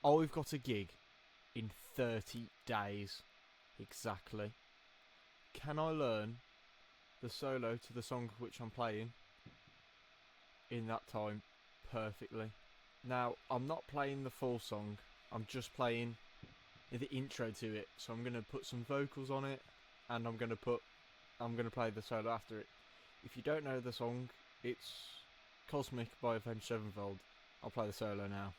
I've got a gig in 30 days exactly. Can I learn the solo to the song which I'm playing in that time perfectly? Now, I'm not playing the full song, I'm just playing the intro to it. So I'm going to put some vocals on it, and I'm going to play the solo after it. If you don't know the song, it's Cosmic by Avenged Sevenfold. I'll play the solo now.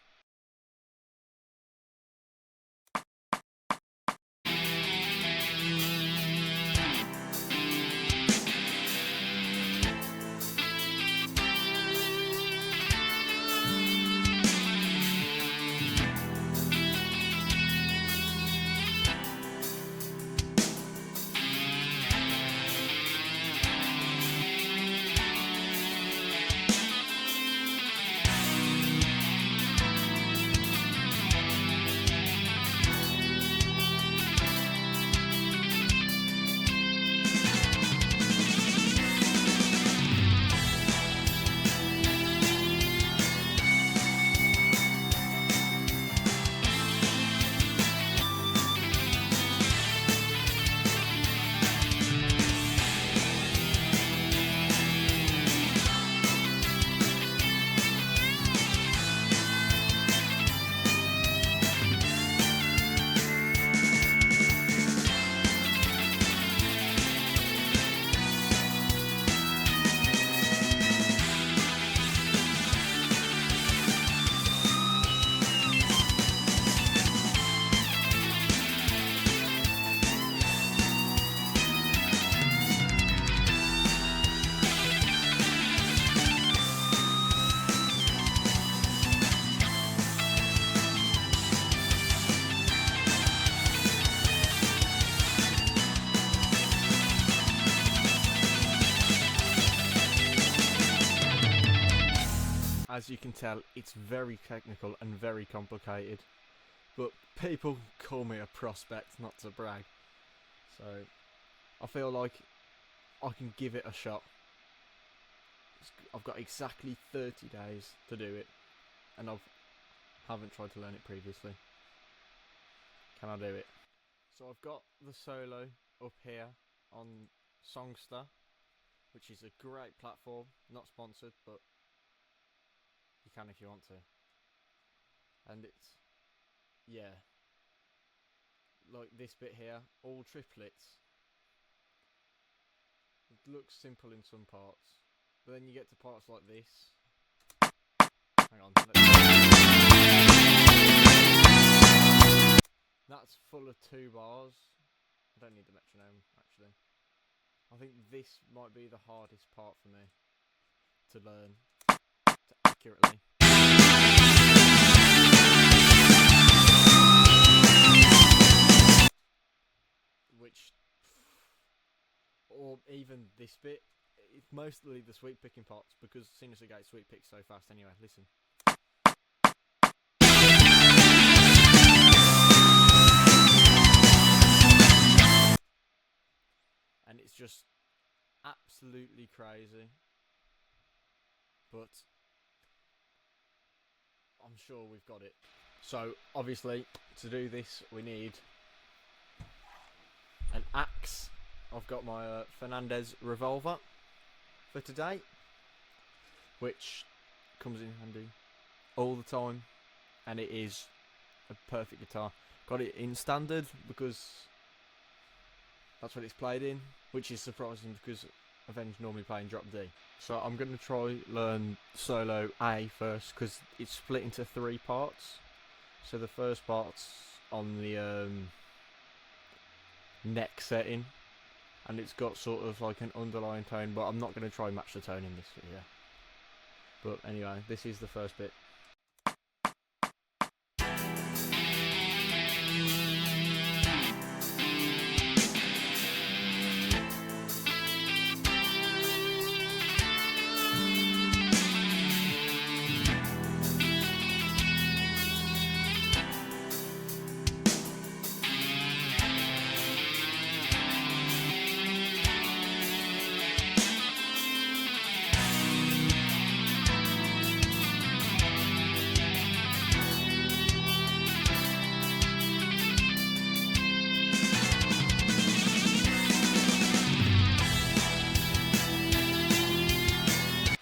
As you can tell, it's very technical and very complicated, but people call me a prospect, not to brag, so I feel like I can give it a shot. I've got exactly 30 days to do it, and haven't tried to learn it previously. Can I do it? So I've got the solo up here on Songster, which is a great platform, not sponsored, but you can if you want to. And it's, yeah, like this bit here, all triplets. It looks simple in some parts, but then you get to parts like this. Hang on. That's full of 2 bars. I don't need the metronome, actually. I think this might be the hardest part for me to learn accurately. Which, or even this bit, it's mostly the sweep picking parts, because seeing as I get sweep picked so fast anyway. Listen. And it's just absolutely crazy, but I'm sure we've got it. So obviously to do this we need an axe. I've got my Fernandez revolver for today, which comes in handy all the time, and it is a perfect guitar. Got it in standard because that's what it's played in, which is surprising because Avenged normally play in drop D. So I'm going to try learn solo A first, because it's split into 3 parts. So the first part's on the neck setting, and it's got sort of like an underlying tone, but I'm not going to try and match the tone in this video. But anyway, this is the first bit.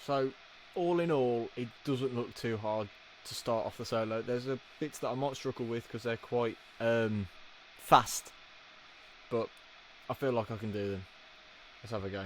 So, all in all, it doesn't look too hard to start off the solo. There's a bits that I might struggle with because they're quite fast, but I feel like I can do them. Let's have a go.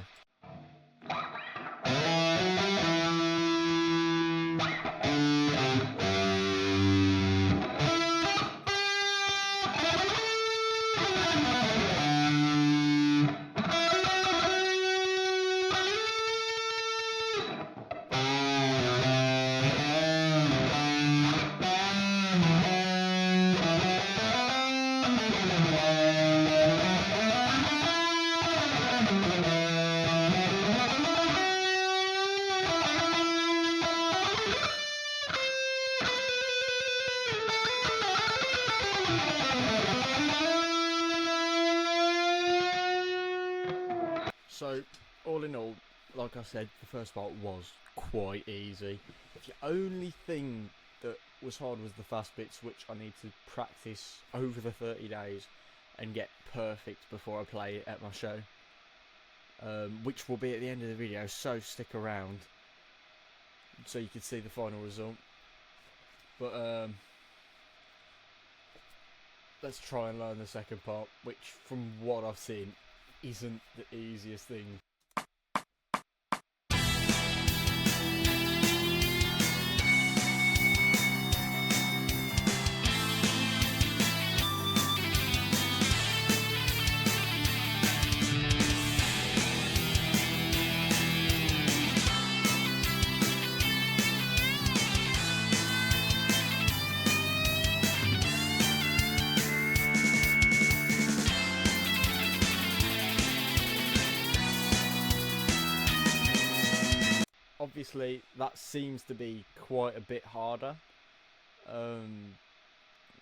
So, all in all, like I said, the first part was quite easy. The only thing that was hard was the fast bits, which I need to practice over the 30 days and get perfect before I play it at my show, which will be at the end of the video, so stick around so you can see the final result. But let's try and learn the second part, which from what I've seen isn't the easiest thing. Obviously, that seems to be quite a bit harder.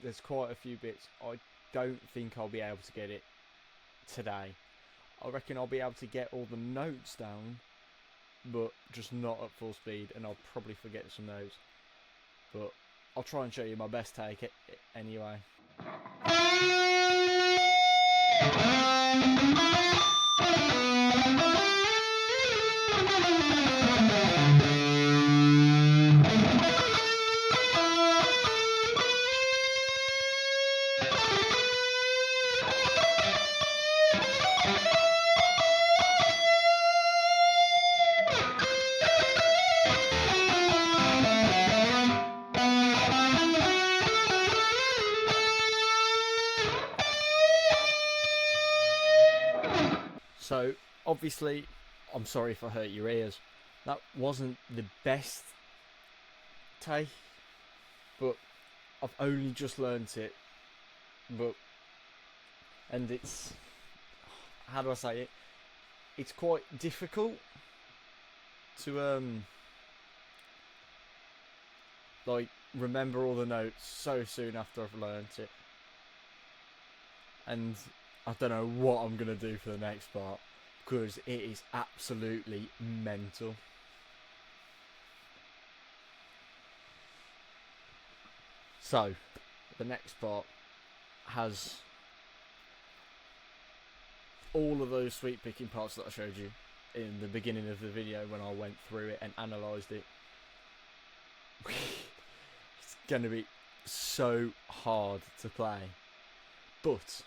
There's quite a few bits. I don't think I'll be able to get it today. I reckon I'll be able to get all the notes down, but just not at full speed, and I'll probably forget some notes. But I'll try and show you my best take anyway. So, obviously, I'm sorry if I hurt your ears. That wasn't the best take, but I've only just learnt it. And it's, how do I say it? It's quite difficult to like remember all the notes so soon after I've learnt it. And I don't know what I'm going to do for the next part, because it is absolutely mental. So, the next part has all of those sweet picking parts that I showed you in the beginning of the video when I went through it and analysed it. It's going to be so hard to play, but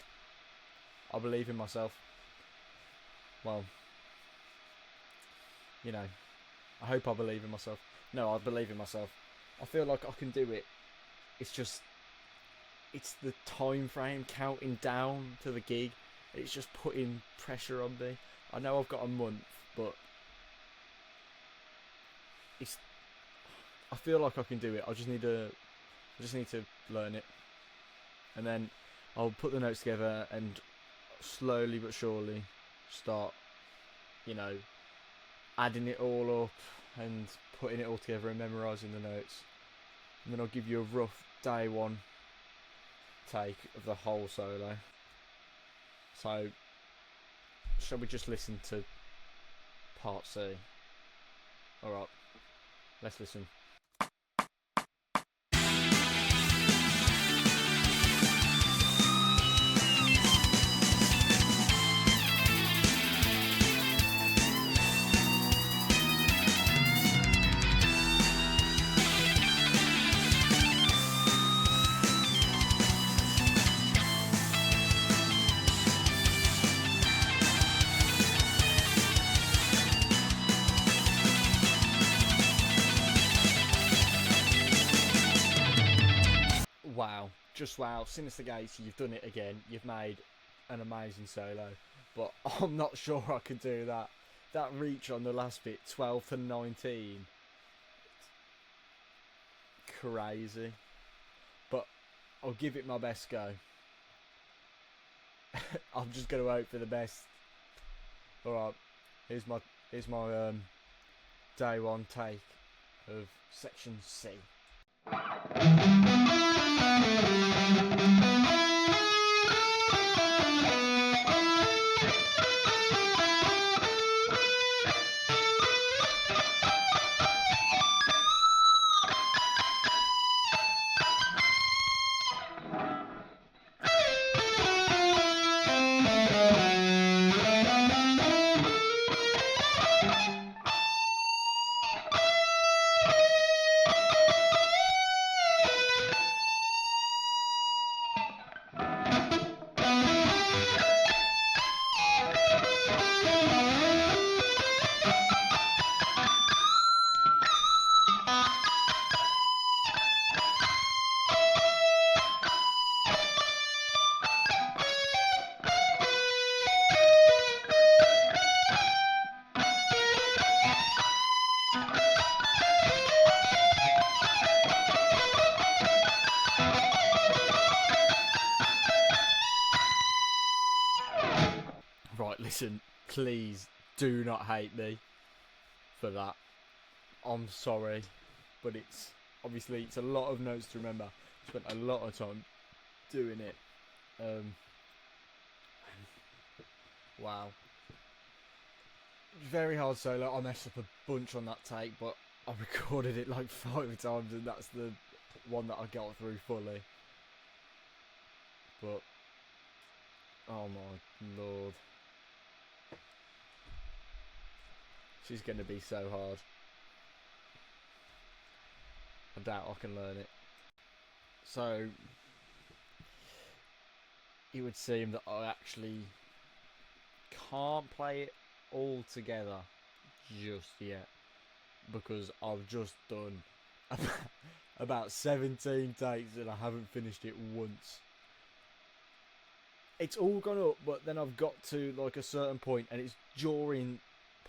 I believe in myself. Well, you know, I hope I believe in myself. No, I believe in myself. I feel like I can do it. It's just, it's the time frame counting down to the gig. It's just putting pressure on me. I know I've got a month, but I feel like I can do it. I just need to learn it, and then I'll put the notes together and slowly but surely start, you know, adding it all up and putting it all together and memorising the notes, and then I'll give you a rough day one take of the whole solo. So, shall we just listen to part C? Alright, let's listen. just wow, Sinister Gates, you've done it again. You've made an amazing solo, but I'm not sure I could do that. That reach on the last bit, 12 to 19, crazy. But I'll give it my best go. I'm just gonna hope for the best. All right, here's my day one take of section C. Right, listen, please do not hate me for that. I'm sorry, but it's obviously it's a lot of notes to remember. Spent a lot of time doing it. Wow. Very hard solo. I messed up a bunch on that take, but I recorded it like 5 times, and that's the one that I got through fully. But oh my lord. She's going to be so hard. I doubt I can learn it. So, it would seem that I actually can't play it all together just yet. Because I've just done about 17 takes and I haven't finished it once. It's all gone up, but then I've got to like a certain point, and it's during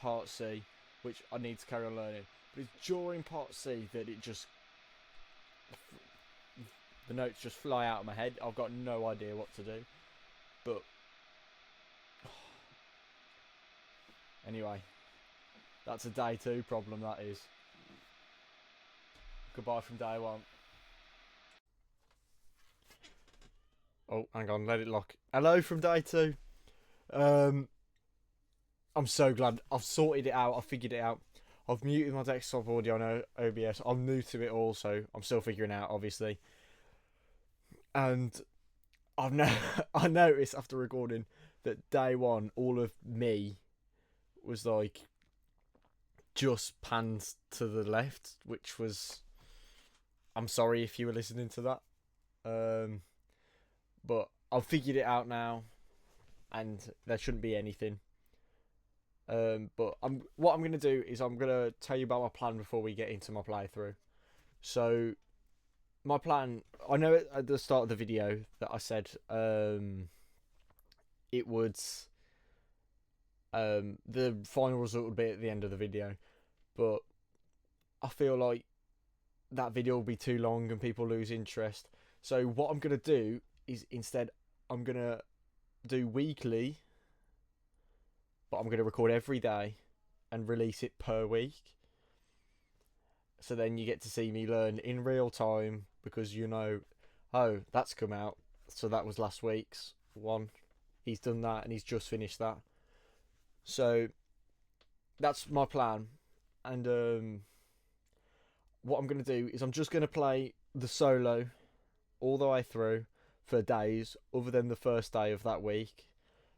part C, which I need to carry on learning, but it's during part C that it just the notes just fly out of my head. I've got no idea what to do, but anyway, that's a day 2 problem, that is. Goodbye from day 1. Oh, hang on, let it lock. Hello from day 2. I'm so glad I've sorted it out. I've figured it out. I've muted my desktop audio on OBS. I'm new to it all, so I'm still figuring it out, obviously. And I noticed after recording that day 1, all of me was like just panned to the left, which was. I'm sorry if you were listening to that. But I've figured it out now, and there shouldn't be anything. But what I'm going to do is I'm going to tell you about my plan before we get into my playthrough. So, my plan, I know at the start of the video that I said it would, the final result would be at the end of the video, but I feel like that video will be too long and people lose interest. So what I'm going to do is instead I'm going to do weekly, but I'm going to record every day and release it per week. So then you get to see me learn in real time, because you know, oh, that's come out. So that was last week's one. He's done that and he's just finished that. So that's my plan. And what I'm going to do is I'm just going to play the solo all the way through for days other than the first day of that week.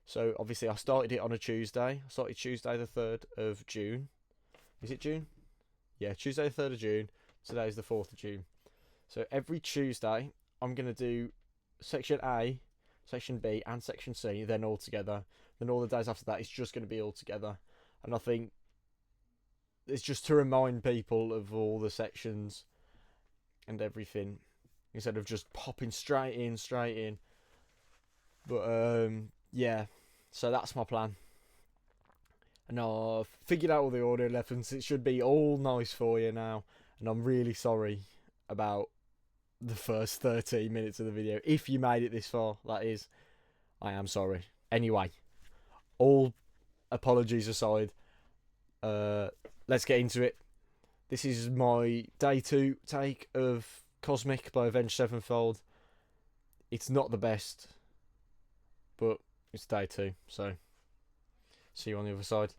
So obviously I started it on a Tuesday. I started Tuesday the 3rd of June. Is it June? Yeah, Tuesday the 3rd of June. Today's the 4th of June. So every Tuesday I'm going to do section A, section B and section C, then all together. Then all the days after that it's just going to be all together. And I think it's just to remind people of all the sections and everything. instead of just popping straight in. But yeah, so that's my plan. And I've figured out all the audio levels. It should be all nice for you now. And I'm really sorry about the first 13 minutes of the video. If you made it this far, that is, I am sorry. Anyway, all apologies aside, let's get into it. This is my day 2 take of Cosmic by Avenged Sevenfold. It's not the best, but it's day 2, so see you on the other side.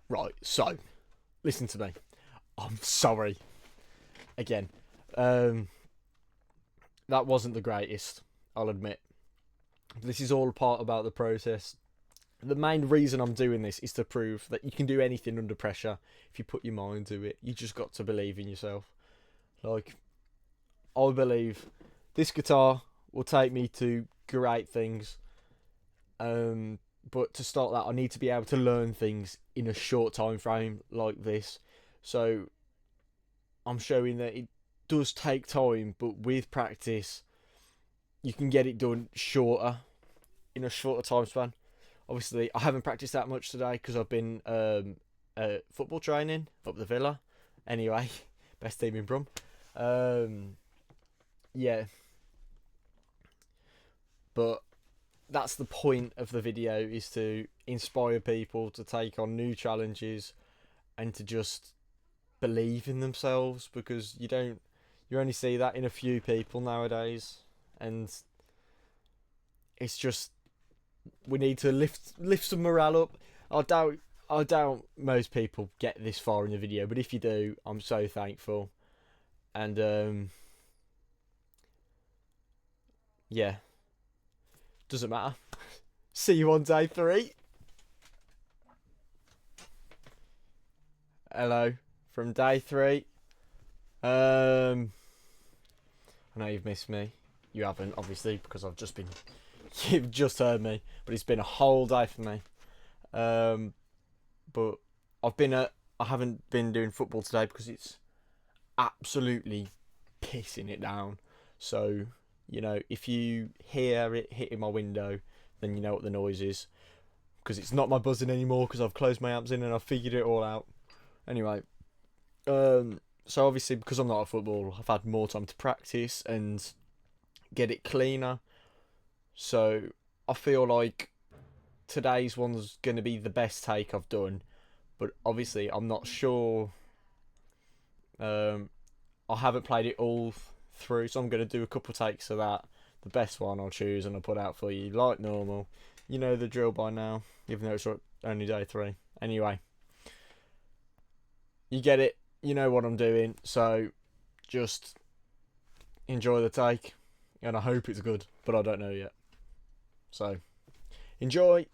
Right, so, listen to me. I'm sorry. Again, that wasn't the greatest, I'll admit. This is all part about the process. The main reason I'm doing this is to prove that you can do anything under pressure if you put your mind to it. You just got to believe in yourself. Like, I believe this guitar will take me to great things. But to start that, I need to be able to learn things in a short time frame like this. So I'm showing that it does take time, but with practice, you can get it done shorter, in a shorter time span. Obviously, I haven't practiced that much today because I've been football training up the Villa. Anyway, best team in Brum. Yeah. But that's the point of the video, is to inspire people to take on new challenges and to just believe in themselves, because you only see that in a few people nowadays, and it's just, we need to lift some morale up. I doubt most people get this far in the video, but if you do, I'm so thankful. And yeah, doesn't matter. See you on day 3. Hello from day 3. I know you've missed me. You haven't, obviously, because I've just been. You've just heard me, but it's been a whole day for me. But I haven't been doing football today because it's absolutely pissing it down. So, you know, if you hear it hitting my window, then you know what the noise is, because it's not my buzzing anymore, because I've closed my amps in and I've figured it all out. Anyway, so obviously, because I'm not at football, I've had more time to practice and get it cleaner. So I feel like today's one's going to be the best take I've done, but obviously I'm not sure. I haven't played it all through, so I'm going to do a couple takes of that. The best one I'll choose and I'll put out for you like normal. You know the drill by now, even though it's only day 3. Anyway, you get it. You know what I'm doing, so just enjoy the take, and I hope it's good, but I don't know yet. So, enjoy!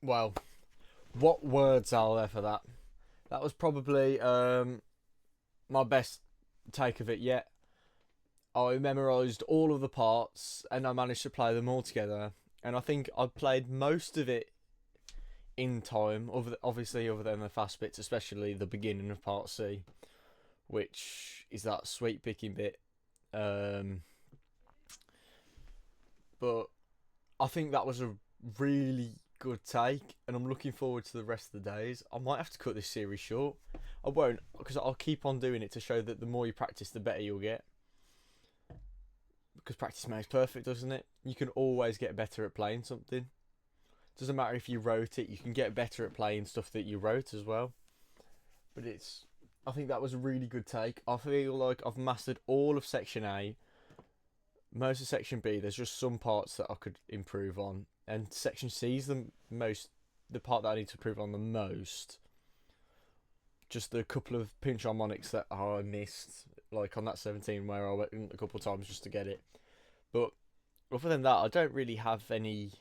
Well, what words are there for that? That was probably my best take of it yet. I memorised all of the parts and I managed to play them all together. And I think I played most of it in time, obviously other than the fast bits, especially the beginning of Part C, which is that sweet picking bit. But I think that was a really good take, and I'm looking forward to the rest of the days. I might have to cut this series short. I won't, because I'll keep on doing it to show that the more you practice, the better you'll get. Because practice makes perfect, doesn't it? You can always get better at playing something. Doesn't matter if you wrote it, you can get better at playing stuff that you wrote as well. But I think that was a really good take. I feel like I've mastered all of Section A. Most of Section B, there's just some parts that I could improve on. And Section C is the part that I need to improve on the most. Just the couple of pinch harmonics that I missed, like on that 17 where I went a couple of times just to get it. But other than that, I don't really have any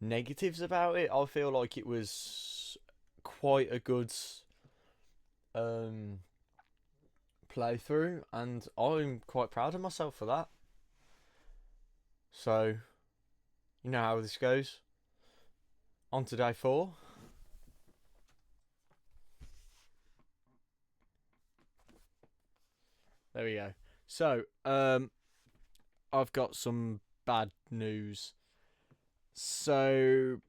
negatives about it. I feel like it was quite a good playthrough, and I'm quite proud of myself for that. So, you know how this goes. On to day 4. There we go. So, I've got some bad news. So,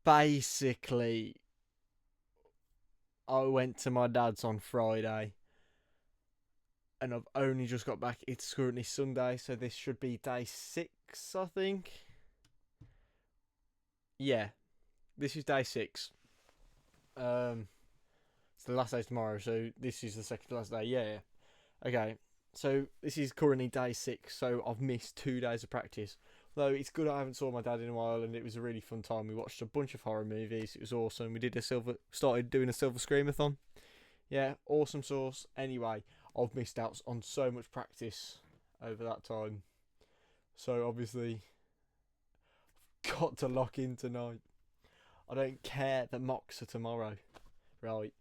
basically, I went to my dad's on Friday, and I've only just got back. It's currently Sunday, so this should be day 6, I think. Yeah, this is day 6. It's the last day tomorrow, so this is the second to last day. Yeah. Okay, so this is currently day 6, so I've missed 2 days of practice. Though it's good I haven't saw my dad in a while, and it was a really fun time. We watched a bunch of horror movies. It was awesome. We started doing a Silver Screamathon. Yeah, awesome sauce. Anyway, I've missed out on so much practice over that time. So obviously, I've got to lock in tonight. I don't care that mocks are tomorrow. Right.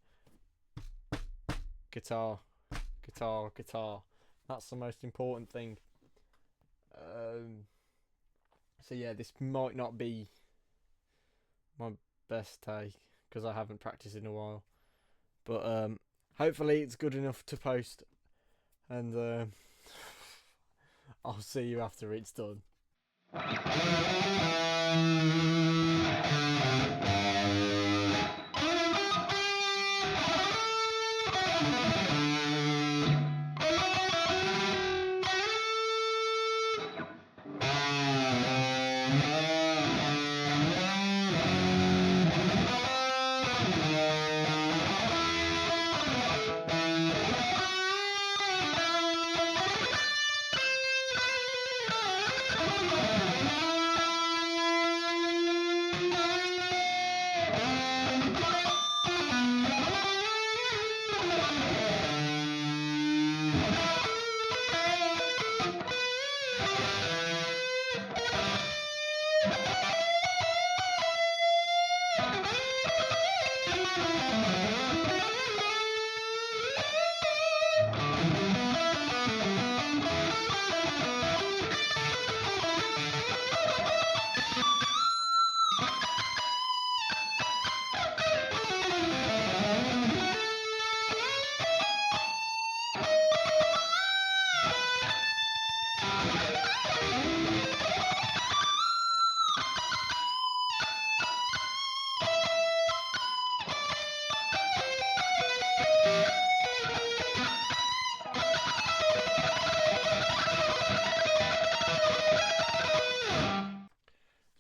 Guitar. That's the most important thing. So yeah, this might not be my best take because I haven't practiced in a while. But hopefully it's good enough to post, and I'll see you after it's done.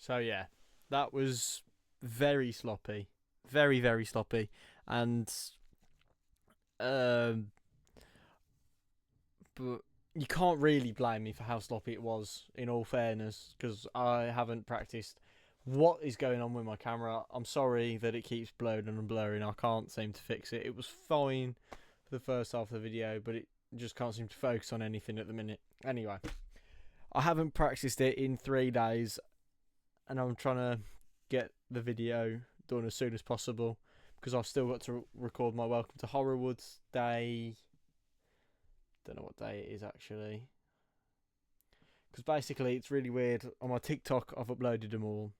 So yeah, that was very sloppy, very very sloppy, and um, but you can't really blame me for how sloppy it was. In all fairness, because I haven't practiced what is going on with my camera. I'm sorry that it keeps blurring and blurring. I can't seem to fix it. It was fine for the first half of the video, but it just can't seem to focus on anything at the minute. Anyway, I haven't practiced it in 3 days, and I'm trying to get the video done as soon as possible because I've still got to record my Welcome to Horrorwoods day. Don't know what day it is actually, because basically it's really weird. On my TikTok I've uploaded them all.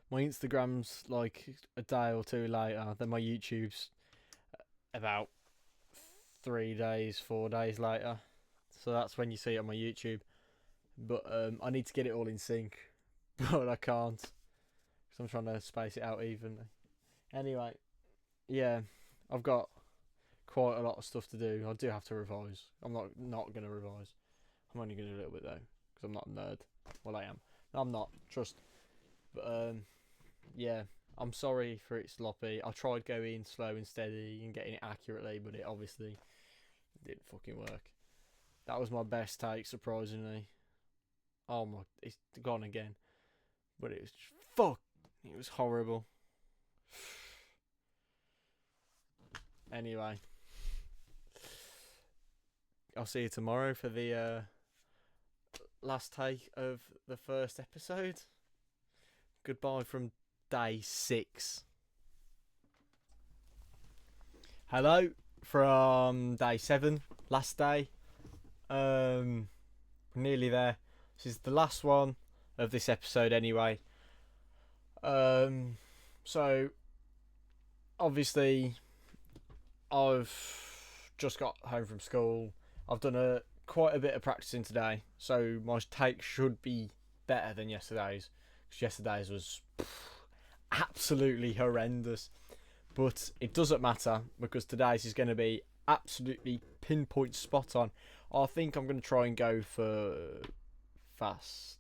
My Instagram's like a day or 2 later. Then my YouTube's about 3 days, 4 days later. So that's when you see it on my YouTube. But I need to get it all in sync, but I can't because I'm trying to space it out evenly. Anyway, yeah, I've got quite a lot of stuff to do. I do have to revise. I'm not going to revise. I'm only going to do a little bit though because I'm not a nerd. Well, I am. No, I'm not. Trust. But yeah, I'm sorry for it sloppy. I tried going slow and steady and getting it accurately, but it obviously didn't fucking work. That was my best take, surprisingly. Oh my, it's gone again. But it was fuck. It was horrible. Anyway, I'll see you tomorrow for the last take of the first episode. Goodbye from day 6. Hello from day 7, last day. Nearly there. This is the last one of this episode anyway. So obviously I've just got home from school. I've done quite a bit of practicing today, so my take should be better than yesterday's, because yesterday's was absolutely horrendous. But it doesn't matter because today's is going to be absolutely pinpoint spot on. I think I'm going to try and go for fast,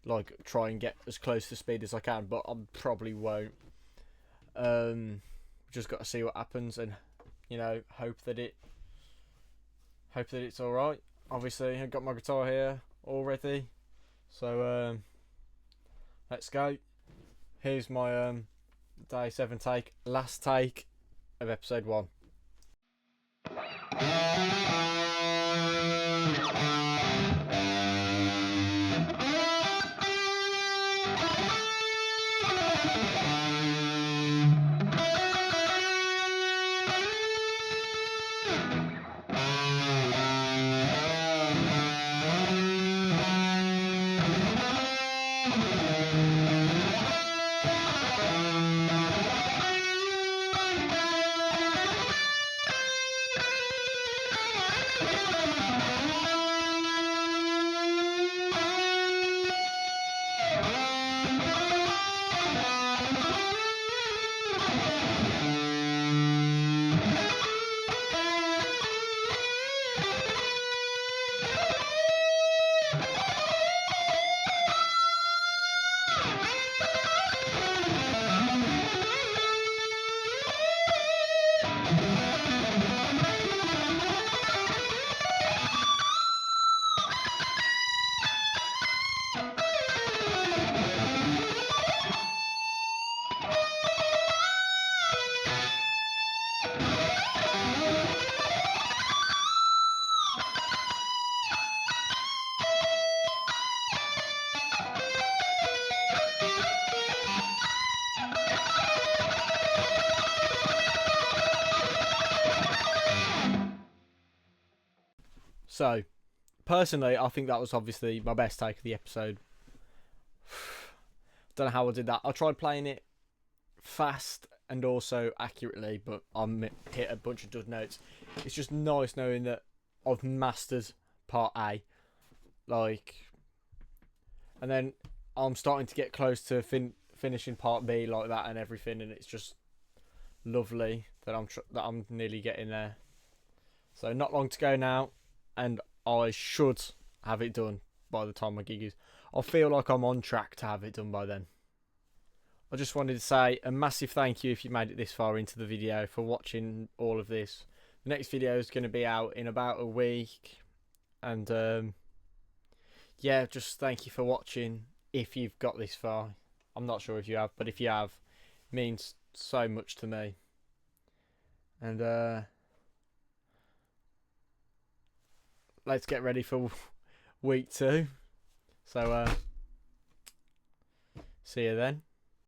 like try and get as close to speed as I can, but I probably won't. Just got to see what happens, and hope that it's all right. Obviously, I've got my guitar here all ready, so let's go. Here's my day 7 take, last take of episode 1. So, personally, I think that was obviously my best take of the episode. Don't know how I did that. I tried playing it fast and also accurately, but I hit a bunch of dud notes. It's just nice knowing that I've mastered part A, and then I'm starting to get close to finishing part B like that and everything, and it's just lovely that I'm nearly getting there. So not long to go now, and I should have it done by the time my gig is. I feel like I'm on track to have it done by then. I just wanted to say a massive thank you if you made it this far into the video for watching all of this. The next video is going to be out in about a week. And yeah, just thank you for watching if you've got this far. I'm not sure if you have, but if you have, it means so much to me. And let's get ready for week 2. So see you then.